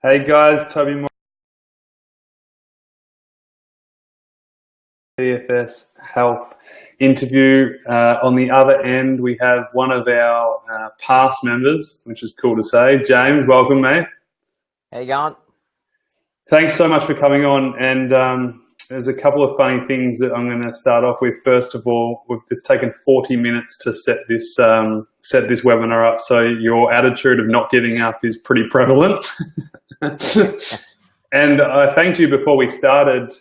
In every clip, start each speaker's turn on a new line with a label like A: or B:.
A: Hey guys, Toby Morrison, CFS Health interview. On the other end, we have one of our past members, which is cool to say. James, welcome, mate.
B: How you going?
A: Thanks so much for coming on. And there's a couple of funny things that I'm going to start off with. First of all, it's taken 40 minutes to set this webinar up, so your attitude of not giving up is pretty prevalent. And I thanked you before we started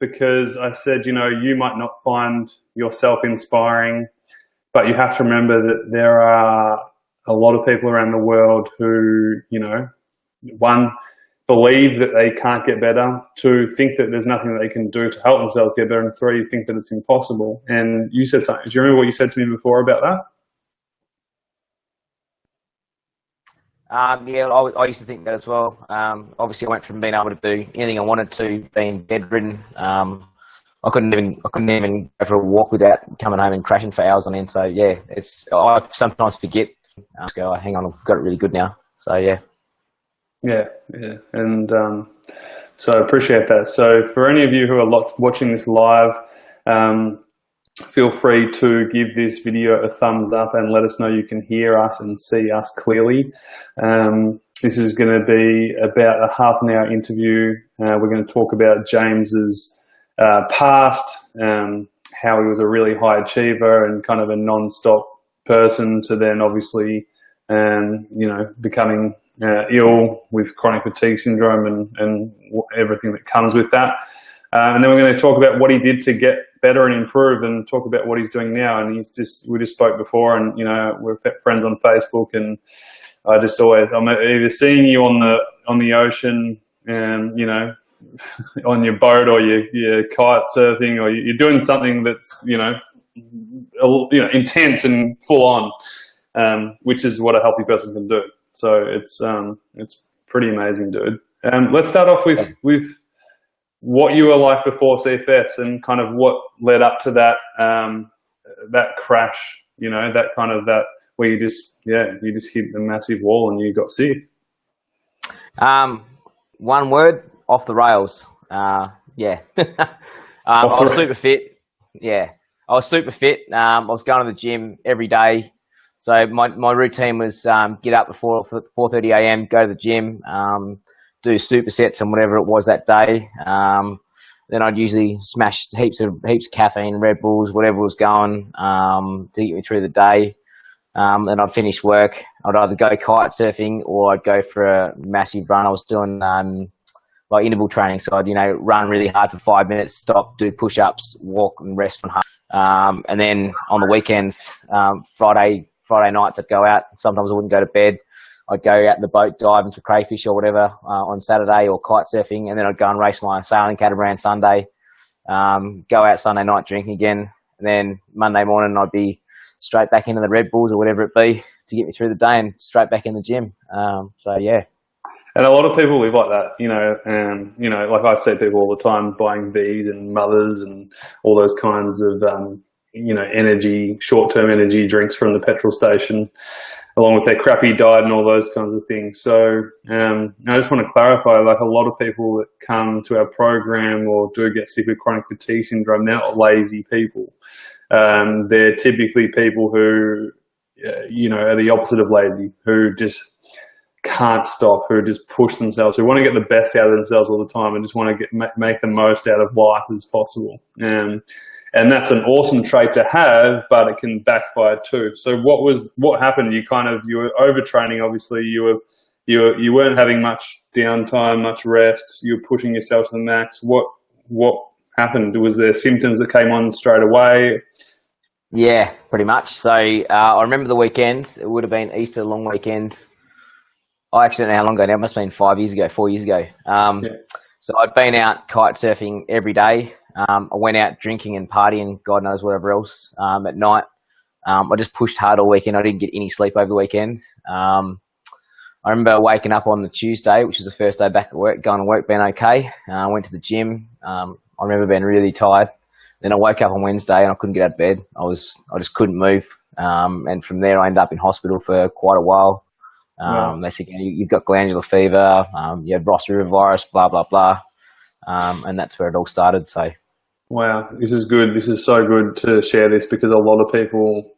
A: because I said, you might not find yourself inspiring, but you have to remember that there are a lot of people around the world who, one, believe that they can't get better, two, think that there's nothing that they can do to help themselves get better, and three, think that it's impossible. And you said something. Do you remember what you said to me before about that?
B: Yeah, I used to think that as well. Obviously, I went from being able to do anything I wanted to being bedridden. I couldn't even go for a walk without coming home and crashing for hours on end. So yeah, I sometimes forget. I just go, hang on, I've got it really good now. So yeah.
A: Yeah, and so I appreciate that. So for any of you who are watching this live, feel free to give this video a thumbs up and let us know you can hear us and see us clearly. This is going to be about a half an hour interview. We're going to talk about James's past, how he was a really high achiever and kind of a non-stop person to then obviously, becoming ill with chronic fatigue syndrome and everything that comes with that. And then we're going to talk about what he did to get better and improve, and talk about what he's doing now. And we just spoke before, and we're friends on Facebook, and I'm either seeing you on the ocean, and on your boat, or you're kite surfing, or you're doing something that's intense and full on, which is what a healthy person can do. So it's pretty amazing, dude. Let's start off with what you were like before CFS and kind of what led up to that that crash. That where you just hit the massive wall and you got sick.
B: One word: off the rails. Yeah. I was super fit. Yeah, I was super fit. I was going to the gym every day. So my routine was get up before 4:30 a.m., go to the gym, do supersets and whatever it was that day. Then I'd usually smash heaps of caffeine, Red Bulls, whatever was going to get me through the day. Then I'd finish work. I'd either go kite surfing or I'd go for a massive run. I was doing like interval training, so I'd run really hard for 5 minutes, stop, do push-ups, walk and rest from home. And then on the weekends, Friday nights I'd go out. Sometimes I wouldn't go to bed. I'd go out in the boat diving for crayfish or whatever on Saturday, or kite surfing, and then I'd go and race my sailing catamaran Sunday. Go out Sunday night drinking again, and then Monday morning I'd be straight back into the Red Bulls or whatever it be to get me through the day, and straight back in the gym. So yeah.
A: And a lot of people live like that, like I see people all the time buying V's and Mothers and all those kinds of short-term energy drinks from the petrol station, along with their crappy diet and all those kinds of things. So I just want to clarify, like, a lot of people that come to our program or do get sick with chronic fatigue syndrome, they're not lazy people. They're typically people who, are the opposite of lazy, who just can't stop, who just push themselves, who want to get the best out of themselves all the time and just want to make the most out of life as possible. And that's an awesome trait to have, but it can backfire too. So what happened? You were overtraining. Obviously, you weren't having much downtime, much rest. You were pushing yourself to the max. What happened? Was there symptoms that came on straight away?
B: Yeah, pretty much. So I remember the weekend. It would have been Easter long weekend. I actually don't know how long ago now. It must have been 4 years ago. So I'd been out kite surfing every day. I went out drinking and partying, God knows whatever else, at night. I just pushed hard all weekend. I didn't get any sleep over the weekend. I remember waking up on the Tuesday, which was the first day back at work, going to work, being okay. I went to the gym. I remember being really tired. Then I woke up on Wednesday and I couldn't get out of bed. I just couldn't move. And from there I ended up in hospital for quite a while.
A: Wow.
B: They said, you've got glandular fever, you have Ross River virus, blah, blah, blah. And that's where it all started. So,
A: Wow, this is good. This is so good to share this, because a lot of people,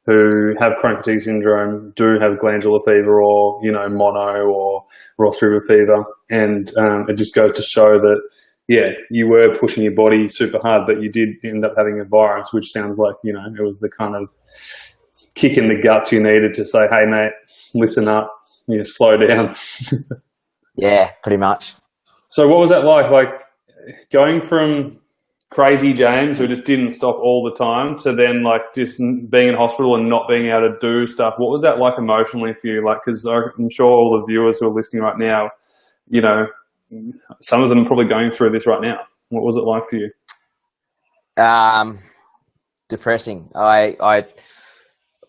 A: who have chronic fatigue syndrome do have glandular fever, or, mono or Ross River fever. And it just goes to show that, yeah, you were pushing your body super hard, but you did end up having a virus, which sounds like, it was the kind of kick in the guts you needed to say, hey, mate, listen up, slow down.
B: yeah, pretty much.
A: So what was that like? Like going from crazy James, who just didn't stop all the time, to then like just being in hospital and not being able to do stuff. What was that like emotionally for you? Like, because I'm sure all the viewers who are listening right now, some of them are probably going through this right now. What was it like for you?
B: Depressing.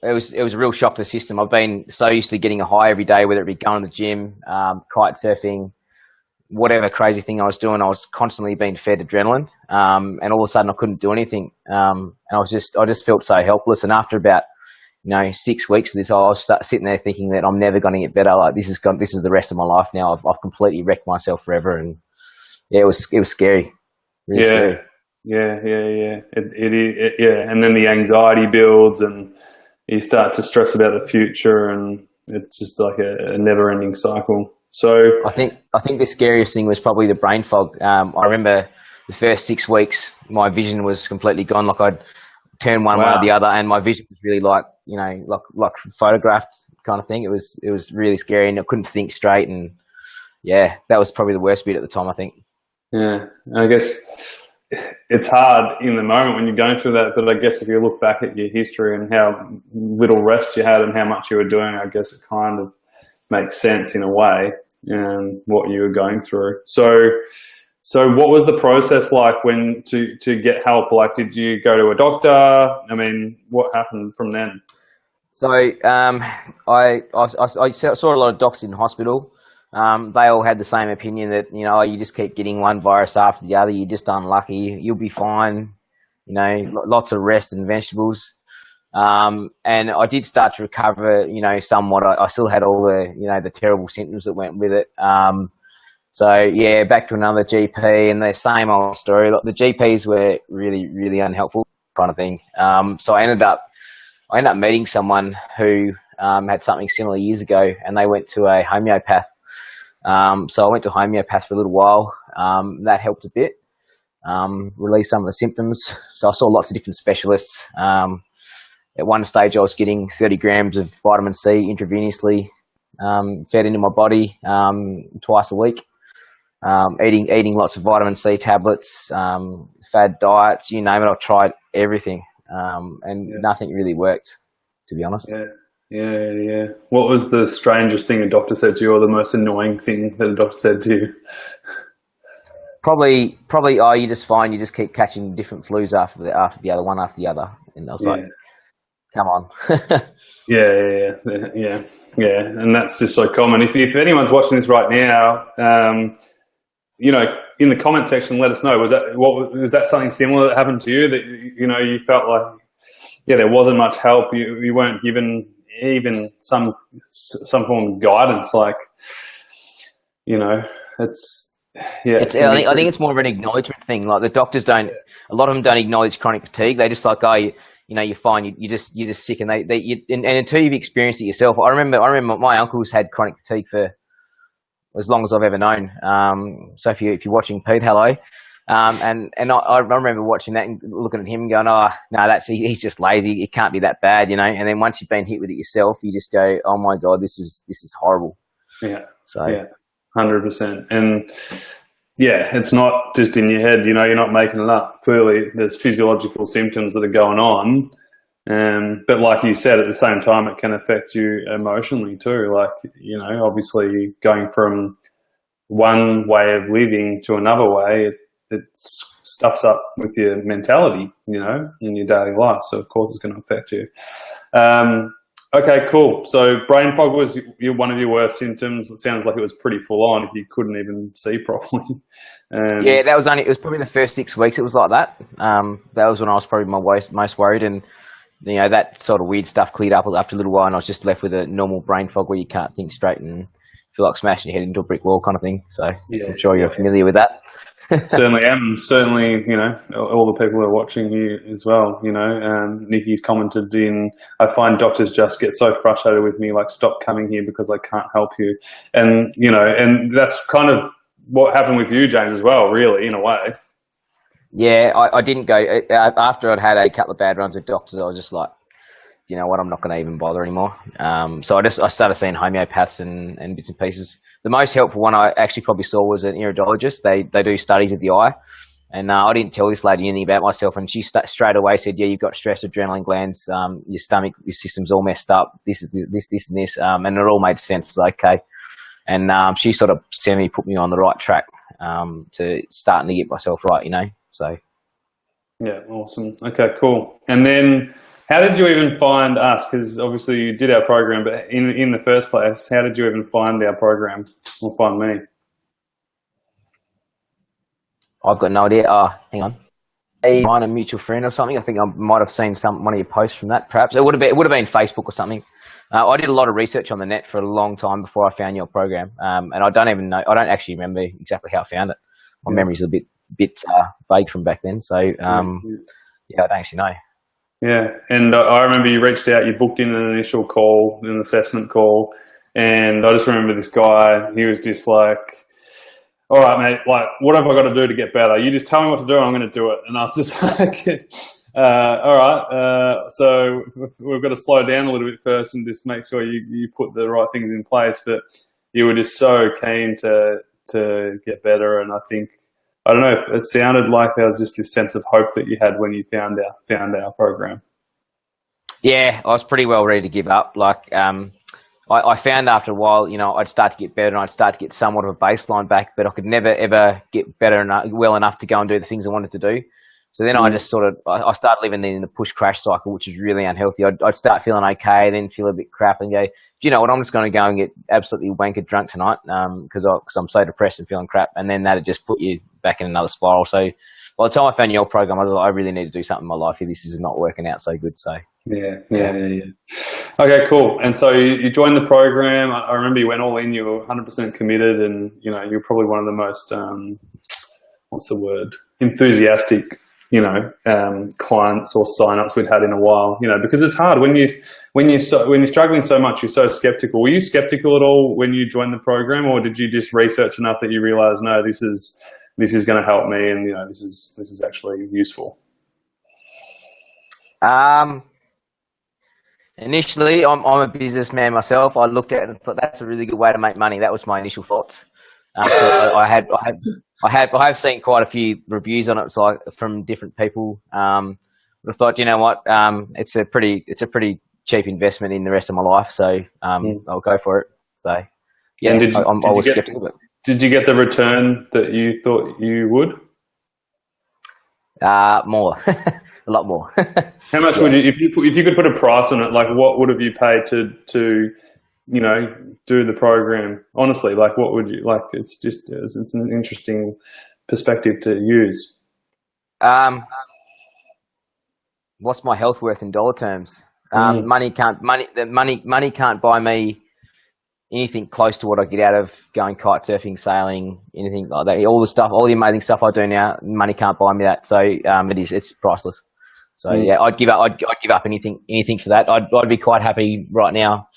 B: It was a real shock to the system. I've been so used to getting a high every day, whether it be going to the gym, kite surfing, whatever crazy thing I was doing. I was constantly being fed adrenaline, and all of a sudden I couldn't do anything. And I just felt so helpless. And after about 6 weeks of this, I was sitting there thinking that I'm never going to get better. Like this is the rest of my life now. I've completely wrecked myself forever. And yeah, it was scary. Really scary.
A: Yeah. Yeah. And then the anxiety builds, and you start to stress about the future, and it's just like a never-ending cycle. So
B: I think the scariest thing was probably the brain fog. I remember the first 6 weeks, my vision was completely gone. Like I'd turn one way or the other, and my vision was really like like photographed kind of thing. It was really scary, and I couldn't think straight. And yeah, that was probably the worst bit at the time, I think.
A: Yeah, I guess it's hard in the moment when you're going through that, but I guess if you look back at your history and how little rest you had and how much you were doing, I guess it kind of makes sense in a way, what you were going through. So what was the process like when to get help? Like, did you go to a doctor? I mean, what happened from then?
B: So I saw a lot of doctors in hospital. They all had the same opinion that, you just keep getting one virus after the other. You're just unlucky. You'll be fine. Lots of rest and vegetables. And I did start to recover, somewhat. I still had all the, the terrible symptoms that went with it. So yeah, back to another GP, and the same old story. Like, the GPs were really, really unhelpful kind of thing. So I ended up meeting someone who had something similar years ago, and they went to a homeopath. So I went to homeopath for a little while. That helped a bit, relieve some of the symptoms. So I saw lots of different specialists. At one stage, I was getting 30 grams of vitamin C intravenously fed into my body twice a week. Eating lots of vitamin C tablets, fad diets, you name it. I've tried everything, and nothing really worked, to be honest.
A: Yeah. What was the strangest thing a doctor said to you, or the most annoying thing that a doctor said to you?
B: Probably. You just find you just keep catching different flus after the other, one after the other, and I was like, come on.
A: Yeah. And that's just so common. If anyone's watching this right now, in the comment section, let us know. Was that something similar that happened to you, that you felt like there wasn't much help? You weren't given even some form of guidance, like it's
B: I think it's more of an acknowledgement thing. Like, the doctors a lot of them don't acknowledge chronic fatigue. They just like, you're fine. You're just sick, and and until you've experienced it yourself. I remember my uncles had chronic fatigue for as long as I've ever known. So if you're watching Pete, hello. And I remember watching that and looking at him and going, oh no, he's just lazy. It can't be that bad, And then once you've been hit with it yourself, you just go, oh my God, this is horrible.
A: Yeah.
B: So
A: 100%. And yeah, it's not just in your head. You're not making it up. Clearly, there's physiological symptoms that are going on. But like you said, at the same time, it can affect you emotionally too. Like, obviously going from one way of living to another way, it stuffs up with your mentality, in your daily life. So of course it's going to affect you. Okay, cool. So brain fog was one of your worst symptoms. It sounds like it was pretty full on if you couldn't even see properly.
B: Yeah, it was probably the first 6 weeks it was like that. That was when I was probably most worried. And that sort of weird stuff cleared up after a little while, and I was just left with a normal brain fog where you can't think straight and feel like smashing your head into a brick wall kind of thing. So I'm sure you're familiar with that.
A: Certainly am. Certainly, all the people who are watching you as well, Nikki's commented I find doctors just get so frustrated with me, like, stop coming here because I can't help you. And, and that's kind of what happened with you, James, as well, really, in a way.
B: Yeah, I didn't go after I'd had a couple of bad runs with doctors. I was just like, you know what, I'm not going to even bother anymore. So I started seeing homeopaths and bits and pieces. The most helpful one I actually probably saw was an iridologist. They do studies of the eye, and I didn't tell this lady anything about myself, and she straight away said, yeah, you've got stress, adrenaline glands, your stomach, your system's all messed up. This and this, and it all made sense. Okay, and she sort of put me on the right track to starting to get myself right, So
A: yeah, awesome. Okay, cool. And then, how did you even find us? Because obviously you did our program, but in the first place, how did you even find our program or find me?
B: I've got no idea. Hang on. A mutual friend or something. I think I might have seen one of your posts from that. Perhaps it would have been Facebook or something. I did a lot of research on the net for a long time before I found your program, and I don't even know. I don't actually remember exactly how I found it. My memory's a bit vague from back then. So I don't actually know.
A: Yeah, and I remember you reached out, you booked in an initial call, an assessment call, and I just remember this guy, he was just like, all right, mate, like, what have I got to do to get better? You just tell me what to do and I'm going to do it. And I was just like, all right, so we've got to slow down a little bit first and just make sure you put the right things in place. But you were just so keen to get better, and I don't know if it sounded like there was just this sense of hope that you had when you found our program. Yeah,
B: I was pretty well ready to give up. Like, I found after a while, I'd start to get better and I'd start to get somewhat of a baseline back, but I could never ever get better well enough to go and do the things I wanted to do. So then I just I started living in the push crash cycle, which is really unhealthy. I'd start feeling okay, then feel a bit crap, and go, do you know what? I'm just going to go and get absolutely wankered drunk tonight because I'm so depressed and feeling crap, and then that'd just put you back in another spiral. So by the time I found your program, I was like, I really need to do something in my life here. This is not working out so good. So
A: yeah. Okay, cool. And so you joined the program. I remember you went all in. You were 100% committed, and you're probably one of the most enthusiastic clients or signups we'd had in a while. Because it's hard when you're struggling so much. You're so skeptical. Were you skeptical at all when you joined the program, or did you just research enough that you realized, no, this is going to help me, and this is actually useful?
B: Initially, I'm a businessman myself. I looked at it and thought that's a really good way to make money. That was my initial thoughts. So I have seen quite a few reviews on it, so from different people. But I thought, you know what, it's a pretty cheap investment in the rest of my life. So I'll go for it. So yeah, I was skeptical. But
A: did you get the return that you thought you would?
B: More, a lot more.
A: How much would you, if you could put a price on it? Like, what would have you paid to do the program? Honestly, like, what would you like? It's an interesting perspective to use.
B: What's my health worth in dollar terms? Money can't buy me anything close to what I get out of going kite surfing, sailing, anything like that. All the amazing stuff I do now, money can't buy me that. So it's priceless. So yeah, I'd give up anything for that. I'd be quite happy right now,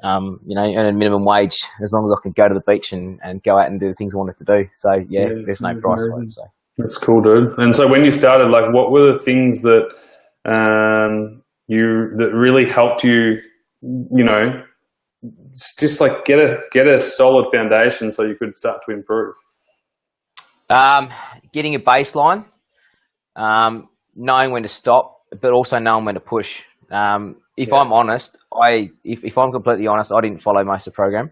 B: earn a minimum wage as long as I can go to the beach and go out and do the things I wanted to do. So yeah, there's no price for it. So
A: that's cool, dude. And so when you started, like, what were the things that that really helped you, just like get a solid foundation so you could start to improve?
B: Getting a baseline, knowing when to stop, but also knowing when to push. If I'm honest, if I'm completely honest, I didn't follow most of the program.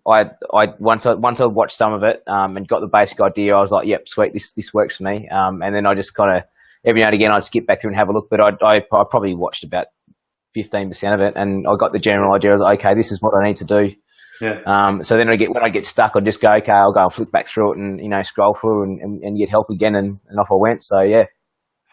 B: Once I watched some of it and got the basic idea, I was like, yep, sweet, this works for me. And then I just kind of every now and again I'd skip back through and have a look, but I probably watched about 15% of it, and I got the general idea. I was like, okay, this is what I need to do.
A: Yeah.
B: So then when I get stuck, I'd just go, okay, I'll go and flick back through it and scroll through and get help again, and off I went. So yeah.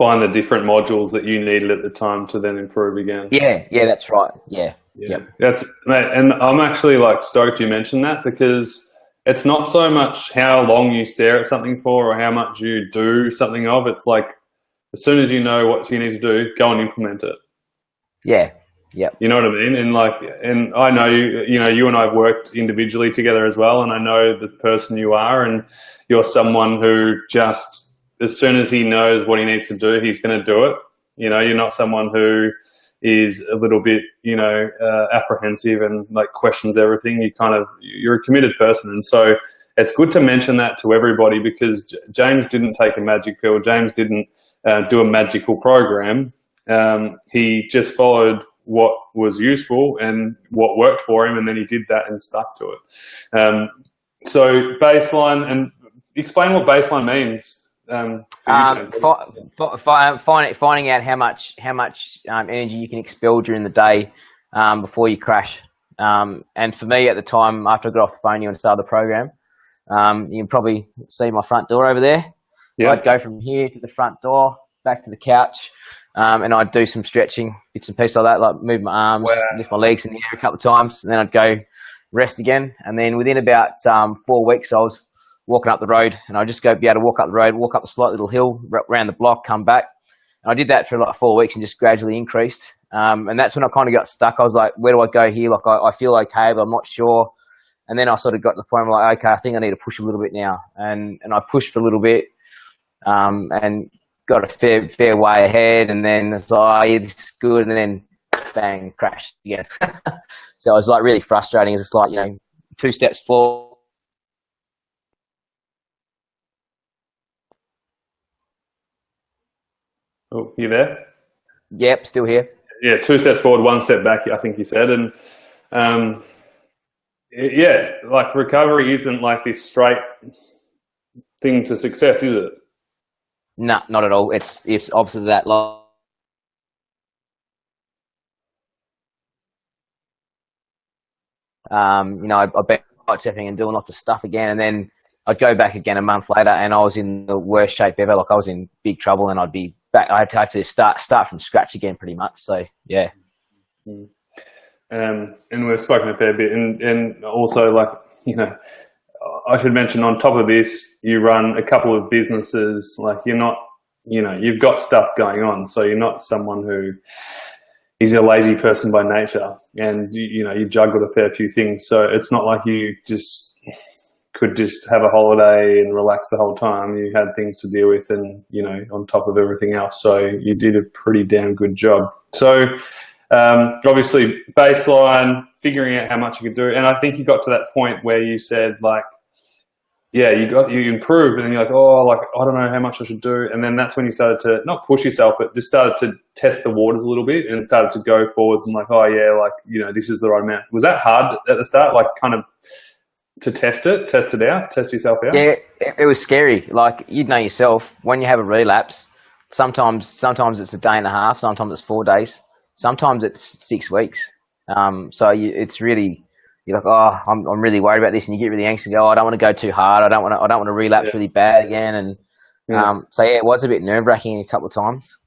A: find the different modules that you needed at the time to then improve again.
B: Yeah, that's right. Yeah.
A: Yep. That's, mate, and I'm actually like stoked you mentioned that, because it's not so much how long you stare at something for or how much you do something of. It's like, as soon as you know what you need to do, go and implement it.
B: Yeah. Yep.
A: You know what I mean? And like, and I know you and I have worked individually together as well, and I know the person you are, and you're someone who just, as soon as he knows what he needs to do, he's going to do it. You know, you're not someone who is a little bit, apprehensive and like questions everything. You're a committed person. And so it's good to mention that to everybody, because James didn't take a magic pill. James didn't do a magical program. He just followed what was useful and what worked for him, and then he did that and stuck to it. So baseline, and explain what baseline means.
B: Finding out how much energy you can expel during the day before you crash. And for me at the time, after I got off the phone and started the program, you can probably see my front door over there. Yep. I'd go from here to the front door, back to the couch, and I'd do some stretching, bits and pieces like that, like move my arms, lift my legs in the air a couple of times, and then I'd go rest again. And then within about 4 weeks, I was walking up the road, and I'd just be able to walk up the road, walk up a slight little hill, around the block, come back. And I did that for like 4 weeks and just gradually increased. And that's when I kind of got stuck. I was like, where do I go here? Like, I feel okay, but I'm not sure. And then I sort of got to the point where I'm like, okay, I think I need to push a little bit now. And I pushed for a little bit, and got a fair way ahead. And then it's like, oh, yeah, this is good. And then bang, crashed again. So it was like really frustrating. It's just like, 2 steps forward.
A: Oh, you there?
B: Yep, still here.
A: Yeah, 2 steps forward, 1 step back, I think you said. And like recovery isn't like this straight thing to success, is it?
B: No, not at all. It's opposite of that. I've been stepping and doing lots of stuff again, and then I'd go back again a month later, and I was in the worst shape ever. Like, I was in big trouble, and I'd be back. I'd have to start from scratch again, pretty much. So yeah.
A: And we've spoken a fair bit, and also, like, I should mention, on top of this, you run a couple of businesses. Like, you're not, you've got stuff going on, so you're not someone who is a lazy person by nature, and you juggled a fair few things. So it's not like you could just have a holiday and relax the whole time. You had things to deal with, and on top of everything else. So you did a pretty damn good job. So obviously baseline, figuring out how much you could do, and I think you got to that point where you said, like, yeah, you improved, and you're like, oh, like, I don't know how much I should do. And then that's when you started to not push yourself, but just started to test the waters a little bit, and started to go forwards and like, oh yeah, like, this is the right amount. Was that hard at the start? Like, kind of to test it out, test yourself out?
B: Yeah, it was scary. Like, you'd know yourself, when you have a relapse, sometimes it's a day and a half, sometimes it's 4 days, sometimes it's 6 weeks. So it's really, you're like, oh, I'm really worried about this, and you get really anxious and go, oh, I don't want to go too hard. I don't want to relapse really bad again. And so yeah, it was a bit nerve wracking a couple of times.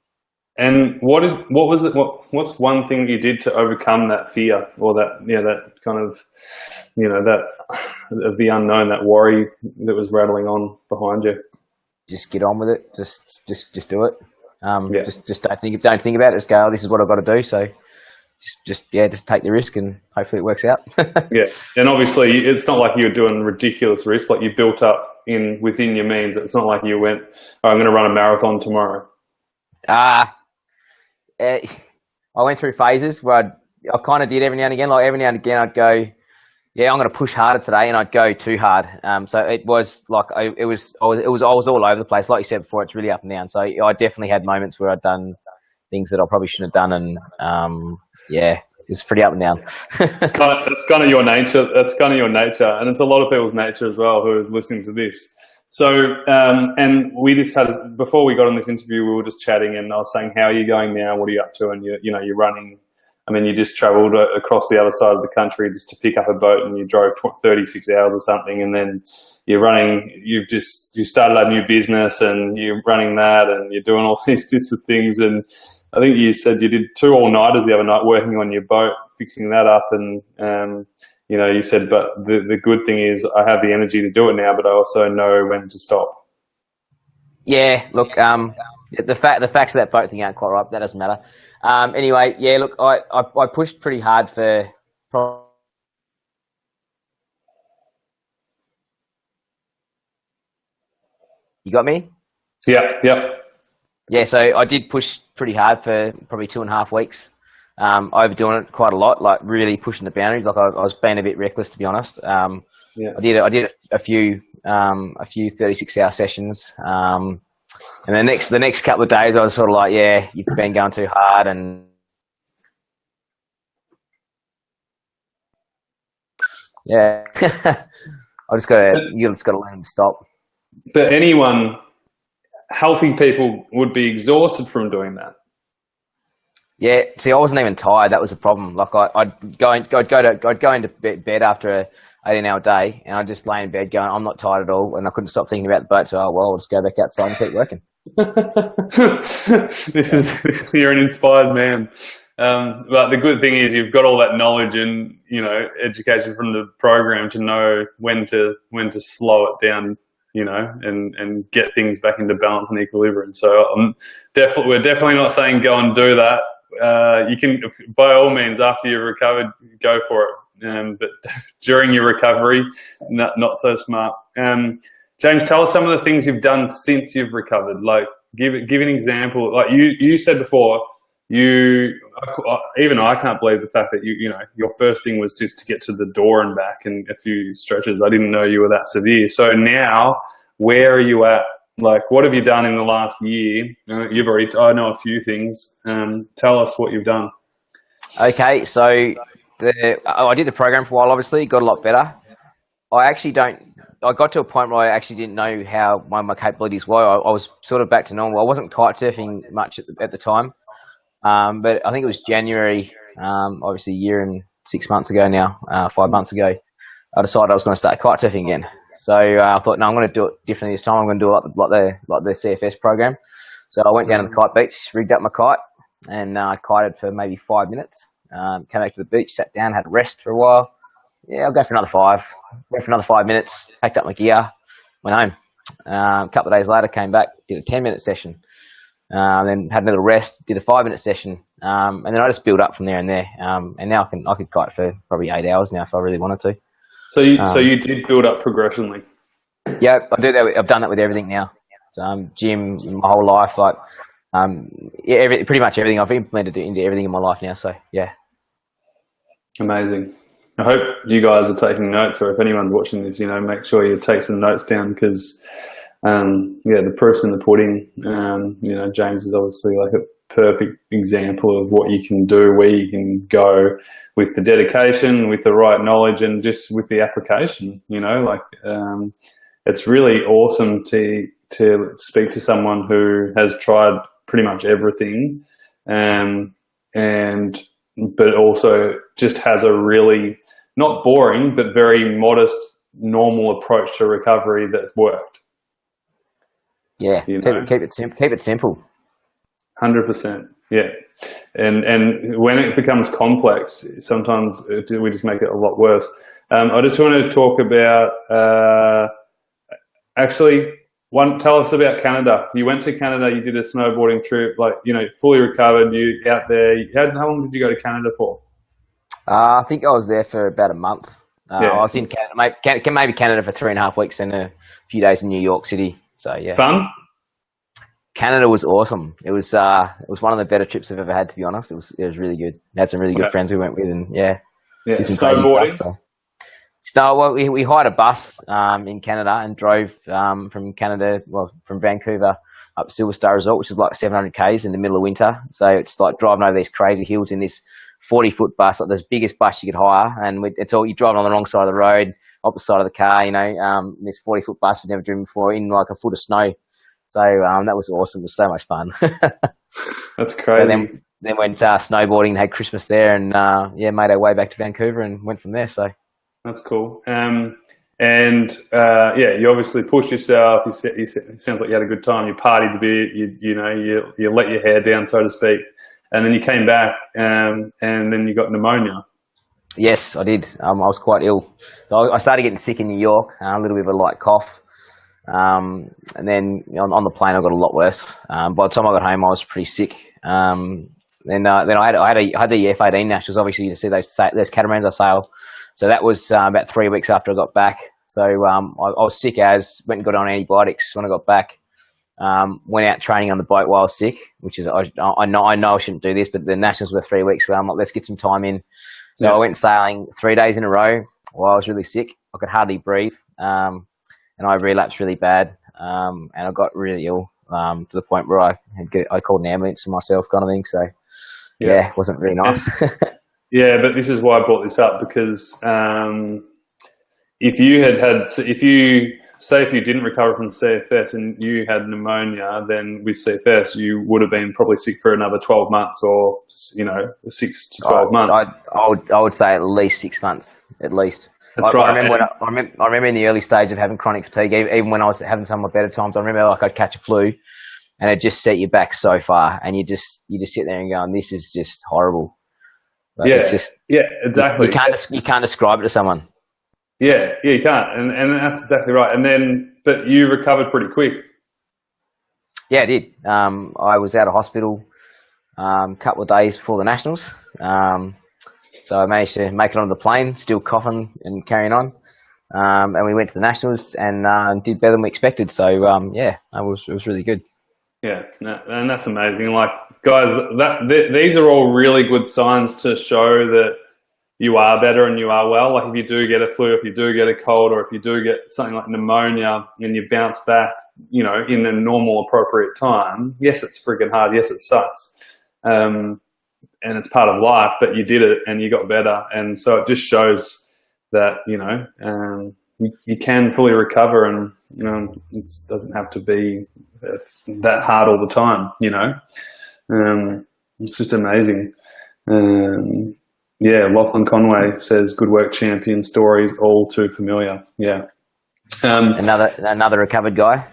A: And what's one thing you did to overcome that fear, or that kind of, that of the unknown, that worry that was rattling on behind you?
B: Just get on with it. Just do it. Just don't think about it. Just go, oh, this is what I've got to do. So just take the risk, and hopefully it works out.
A: Yeah. And obviously it's not like you were doing ridiculous risks. Like, you built up within your means. It's not like you went, oh, I'm going to run a marathon tomorrow.
B: I went through phases where I kind of did every now and again. Like, every now and again I'd go, yeah, I'm going to push harder today, and I'd go too hard. So it was like, I was all over the place. Like you said before, it's really up and down. So I definitely had moments where I'd done things that I probably shouldn't have done, and yeah, it's pretty up and down.
A: That's kind of your nature. That's kind of your nature, and it's a lot of people's nature as well who is listening to this. So, and we just had, before we got on this interview, we were just chatting, and I was saying, how are you going now? What are you up to? And you're running I mean, you just travelled across the other side of the country just to pick up a boat, and you drove 36 hours or something, and then you started a new business, and you're running that, and you're doing all these sorts of things. And I think you said you did 2 all-nighters the other night working on your boat, fixing that up, and you said, but the good thing is I have the energy to do it now, but I also know when to stop.
B: Yeah, look, the facts of that boat thing aren't quite right, but that doesn't matter. Anyway, yeah, look, I pushed pretty hard for. You got me?
A: Yeah.
B: Yeah, so I did push pretty hard for probably 2.5 weeks. Overdoing it quite a lot, like really pushing the boundaries. Like I was being a bit reckless, to be honest.
A: Yeah.
B: I did a few 36-hour sessions. And the next couple of days, I was sort of like, yeah, you've been going too hard, and yeah, you just got to learn to stop.
A: But healthy people would be exhausted from doing that.
B: Yeah, see, I wasn't even tired. That was the problem. Like I'd go into bed after a 18-hour day, and I'd just lay in bed going, I'm not tired at all, and I couldn't stop thinking about the boat. So, I'll just go back outside and keep working.
A: You're an inspired man. But the good thing is you've got all that knowledge and education from the program to know when to slow it down, and get things back into balance and equilibrium. So we're definitely not saying go and do that. You can, by all means, after you've recovered, go for it. But during your recovery, not so smart. James, tell us some of the things you've done since you've recovered. Like, give an example. Like you said before, even I can't believe the fact that your first thing was just to get to the door and back and a few stretches. I didn't know you were that severe. So now, where are you at? Like, what have you done in the last year? I know a few things. Tell us what you've done.
B: Okay, so I did the program for a while. Obviously, got a lot better. I got to a point where I actually didn't know how my capabilities were. I was sort of back to normal. I wasn't kite surfing much at the time, but I think it was January, obviously a year and 6 months ago now, 5 months ago, I decided I was going to start kite surfing again. So I thought, no, I'm going to do it differently this time. I'm going to do it like the CFS program. So I went down to the kite beach, rigged up my kite, and kited for maybe 5 minutes. Came back to the beach, sat down, had a rest for a while. Yeah, I'll go for another 5. Went for another 5 minutes, packed up my gear, went home. A couple of days later, came back, did a 10-minute session. Then had another rest, did a 5-minute session, and then I just built up from there. And now I could kite for probably 8 hours now if I really wanted to.
A: So you did build up progressionally.
B: Yeah, I do that. I've done that with everything now. Gym, my whole life, pretty much everything. I've implemented it into everything in my life now. So yeah, amazing.
A: I hope you guys are taking notes, or if anyone's watching this, make sure you take some notes down because, the proof's in the pudding. James is obviously like a perfect example of what you can do, where you can go with the dedication, with the right knowledge, and just with the application. It's really awesome to speak to someone who has tried pretty much everything, but also just has a really not boring but very modest, normal approach to recovery that's worked.
B: Yeah, keep it simple.
A: 100%. Yeah, and when it becomes complex, sometimes we just make it a lot worse. I just want to talk about tell us about Canada. You went to Canada. You did a snowboarding trip, fully recovered. You out there. How long did you go to Canada for?
B: I think I was there for about a month. I was in Canada, maybe Canada for 3.5 weeks, and a few days in New York City. So yeah,
A: fun.
B: Canada was awesome. It was one of the better trips I've ever had, to be honest. It was really good. Had some really good friends we went with, and did some
A: snowboarding.
B: Stuff, so. We hired a bus in Canada and drove from Vancouver up Silver Star Resort, which is like 700 k's in the middle of winter. So it's like driving over these crazy hills in this 40-foot bus, like the biggest bus you could hire, and you're driving on the wrong side of the road, opposite side of the car. This 40-foot bus we'd never driven before in like a foot of snow. So that was awesome. It was so much fun.
A: That's crazy.
B: And then went snowboarding and had Christmas there, and yeah, made our way back to Vancouver and went from there. So
A: that's cool. Yeah, you obviously pushed yourself. It sounds like you had a good time. You partied a bit. You let your hair down, so to speak, and then you came back, and then you got pneumonia.
B: Yes, I did. I was quite ill. So I started getting sick in New York, a little bit of a light cough. And then on the plane, I got a lot worse. By the time I got home, I was pretty sick. Then I had the F-18 Nationals, obviously, to see those catamarans I sail. So that was about 3 weeks after I got back. So I was sick went and got on antibiotics when I got back. Went out training on the boat while I was sick, which is, I know I shouldn't do this, but the Nationals were 3 weeks, but I'm like, let's get some time in. So I went sailing 3 days in a row while I was really sick. I could hardly breathe. And I relapsed really bad. And I got really ill, to the point where I called an ambulance for myself, kind of thing. So yeah, it wasn't very nice.
A: Yeah, but this is why I brought this up, because if you didn't recover from CFS and you had pneumonia, then with CFS you would have been probably sick for another 12 months, or 6 to 12 months.
B: I would say at least 6 months, at least.
A: That's right.
B: I remember in the early stage of having chronic fatigue, even when I was having some of my better times, I remember like I'd catch a flu, and it just set you back so far, and you just sit there and go, this is just horrible. Like,
A: yeah,
B: it's just,
A: exactly.
B: You can't describe it to someone.
A: Yeah, you can't, and that's exactly right. But you recovered pretty quick.
B: Yeah, I did. I was out of hospital a couple of days before the Nationals. So I managed to make it onto the plane, still coughing and carrying on. And we went to the Nationals and did better than we expected. So yeah, it was really good.
A: Yeah, and that's amazing. Like, guys, these are all really good signs to show that you are better and you are well. Like, if you do get a flu, if you do get a cold, or if you do get something like pneumonia and you bounce back, in a normal, appropriate time, yes, it's freaking hard. Yes, it sucks. And it's part of life, but you did it and you got better. And so it just shows that, you can fully recover, and, it doesn't have to be that hard all the time, It's just amazing. Yeah, Lachlan Conway says, "Good work, champion. Stories all too familiar." Yeah.
B: Another recovered guy.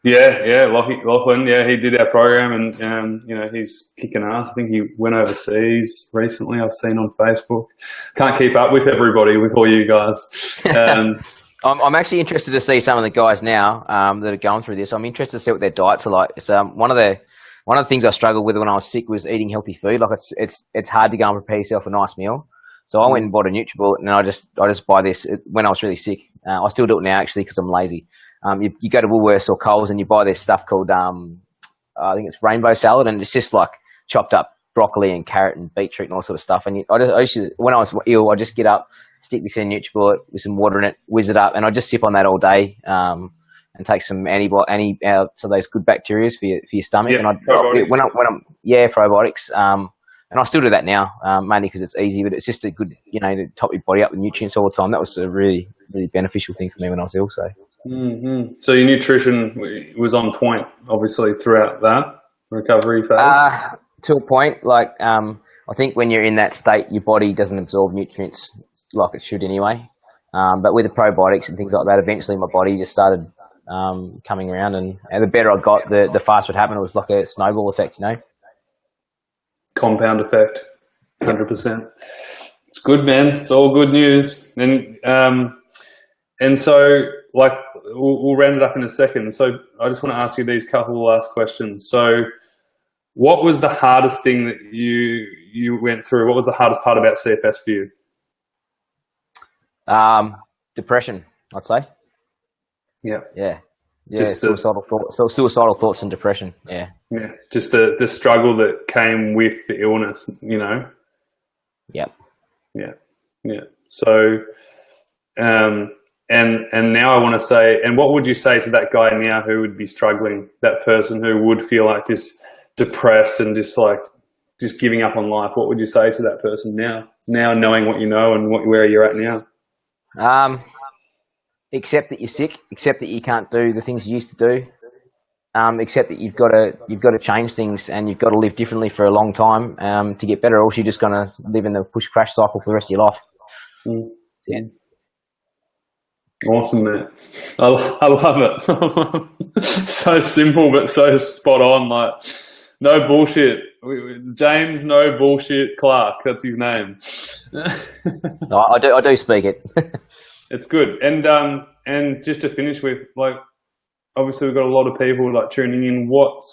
A: Yeah, Lachlan. Yeah, he did our program, and he's kicking ass. I think he went overseas recently. I've seen on Facebook. Can't keep up with everybody, with all you guys.
B: I'm actually interested to see some of the guys now that are going through this. I'm interested to see what their diets are like. It's one of the things I struggled with when I was sick was eating healthy food. Like, it's hard to go and prepare yourself a nice meal. So I went and bought a NutriBullet, and I just buy this when I was really sick. I still do it now, actually, because I'm lazy. You go to Woolworths or Coles and you buy this stuff called I think it's rainbow salad, and it's just like chopped up broccoli and carrot and beetroot and all sort of stuff. And when I was ill, I just get up, stick this in a NutriBullet with some water in it, whiz it up, and I just sip on that all day. And take some so those good bacteria for your stomach.
A: Yeah,
B: and
A: probiotics.
B: Probiotics. And I still do that now, mainly because it's easy, but it's just a good, to top your body up with nutrients all the time. That was a really, really beneficial thing for me when I was ill. So.
A: Mm-hmm. So your nutrition was on point, obviously, throughout that recovery phase?
B: To a point. Like, I think when you're in that state, your body doesn't absorb nutrients like it should anyway. But with the probiotics and things like that, eventually my body just started coming around, and the better I got, the faster it happened. It was like a snowball effect,
A: Compound effect, 100%. It's good, man. It's all good news. And so, like, we'll round it up in a second. So I just want to ask you these couple of last questions. So what was the hardest thing that you went through? What was the hardest part about CFS for you?
B: Depression, I'd say.
A: Yeah.
B: Just suicidal thoughts and depression. Yeah.
A: Just the struggle that came with the illness,
B: Yep.
A: Yeah. So, and now I want to say, and what would you say to that guy now who would be struggling, that person who would feel like just depressed and just giving up on life? What would you say to that person now knowing what you know and where you're at now?
B: Accept that you're sick, accept that you can't do the things you used to do. except that you've got to change things, and you've got to live differently for a long time to get better, or else you're just going to live in the push crash cycle for the rest of your life.
A: Mm.
B: Yeah.
A: Awesome, man. I love it. So simple, but so spot on. Like, no bullshit. James, no bullshit Clark. That's his name.
B: No, I do speak it.
A: It's good. And just to finish with, like, obviously we've got a lot of people like tuning in. What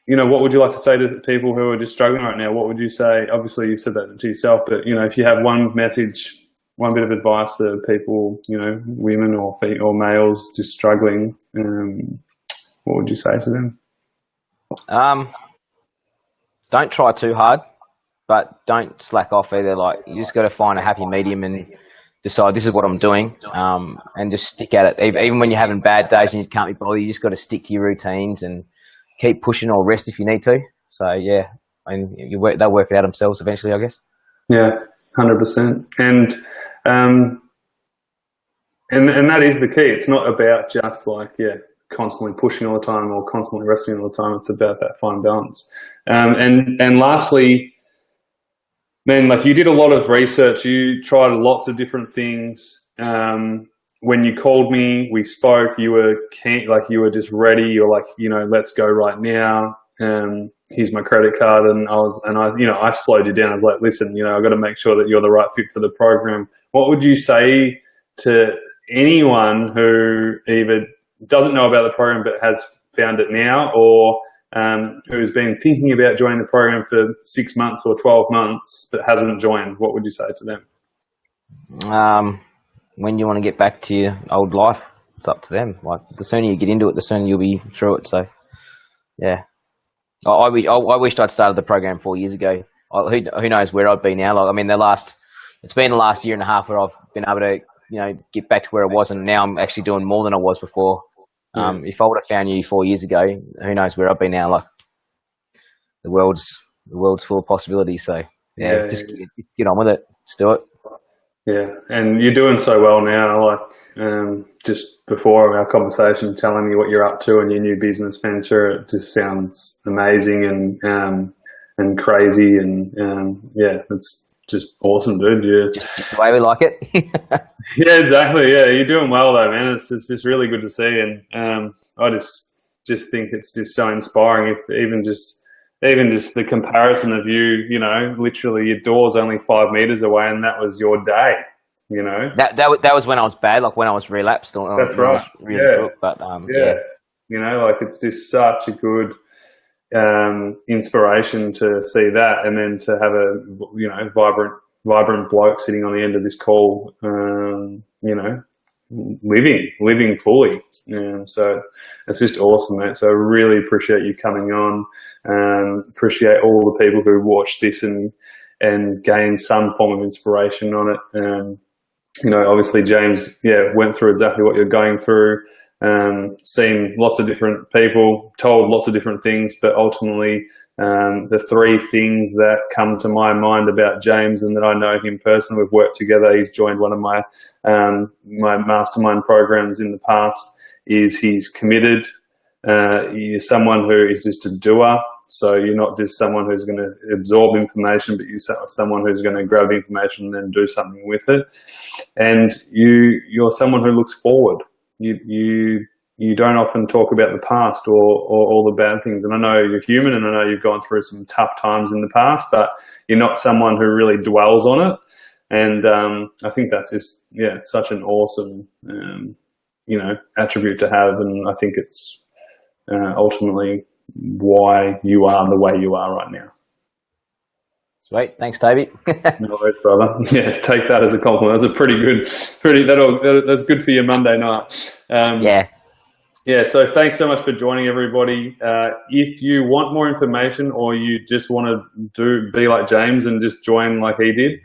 A: would you like to say to people who are just struggling right now? What would you say? Obviously you've said that to yourself, but if you have one message, one bit of advice for people, women or males just struggling, what would you say to them?
B: Don't try too hard, but don't slack off either. Like, you just got to find a happy medium and decide this is what I'm doing, and just stick at it. Even when you're having bad days and you can't be bothered, you just got to stick to your routines and keep pushing, or rest if you need to. So yeah, and they'll work it out themselves eventually, I guess.
A: Yeah, 100%. And that is the key. It's not about just like, constantly pushing all the time or constantly resting all the time. It's about that fine balance. And lastly, man, like, you did a lot of research. You tried lots of different things. When you called me, we spoke. You were keen, like you were just ready. You're like, let's go right now. Here's my credit card, and I slowed you down. I was like, listen, I've got to make sure that you're the right fit for the program. What would you say to anyone who either doesn't know about the program but has found it now, or who's been thinking about joining the program for 6 months or 12 months but hasn't joined? What would you say to them?
B: When you want to get back to your old life, it's up to them. Like, the sooner you get into it, the sooner you'll be through it. So, yeah. I wished I'd started the program 4 years ago. Who knows where I'd be now? Like, I mean, it's been the last year and a half where I've been able to, get back to where I was, and now I'm actually doing more than I was before. If I would have found you 4 years ago, who knows where I'd be now? Like, the world's full of possibilities. So just get on with it. Let's do it.
A: Yeah, and you're doing so well now. Like, just before our conversation, telling me what you're up to and your new business venture, it just sounds amazing and crazy, and it's just awesome, dude. Yeah,
B: just the way we like it.
A: Yeah, exactly. Yeah, you're doing well though, man. It's just really good to see, and I just think it's just so inspiring. If even just the comparison of you, literally your door's only 5 meters away, and that was your day.
B: That was when I was bad, like when I was relapsed.
A: That's right.
B: Really good, but
A: like, it's just such a good inspiration to see that, and then to have a vibrant bloke sitting on the end of this call, living fully. So it's just awesome, mate. So I really appreciate you coming on. Appreciate all the people who watched this and gained some form of inspiration on it. Obviously James, went through exactly what you're going through. Seen lots of different people, told lots of different things, but ultimately the three things that come to my mind about James, and that I know him personally, we've worked together, he's joined one of my my mastermind programs in the past, is he's committed. You're someone who is just a doer. So you're not just someone who's going to absorb information, but you're someone who's going to grab information and then do something with it. And you're someone who looks forward. You don't often talk about the past or all the bad things. And I know you're human, and I know you've gone through some tough times in the past, but you're not someone who really dwells on it. And I think that's just, such an awesome, attribute to have. And I think it's ultimately why you are the way you are right now.
B: Sweet. Thanks, Toby.
A: No worries, brother. Yeah, take that as a compliment. That's that's good for your Monday night. Yeah, so thanks so much for joining, everybody. If you want more information, or you just want to be like James and just join like he did,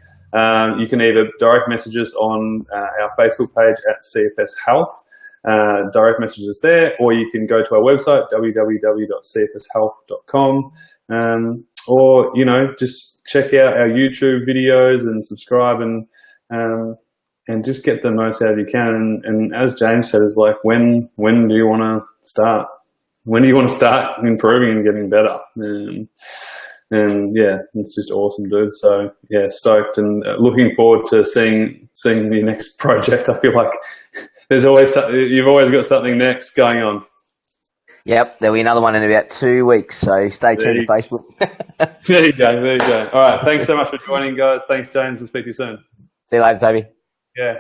A: you can either direct message us on our Facebook page at CFS Health. Direct messages there, or you can go to our website, www.cfshealth.com, or just check out our YouTube videos and subscribe, and and just get the most out of you can. And as James said, is like, when do you want to start? When do you want to start improving and getting better? And yeah, it's just awesome, dude. So yeah, stoked and looking forward to seeing the next project. I feel like you've always got something next going on.
B: Yep, there'll be another one in about 2 weeks, so stay tuned to Facebook.
A: There you go. All right, thanks so much for joining, guys. Thanks, James. We'll speak to you soon.
B: See you later, Toby.
A: Yeah.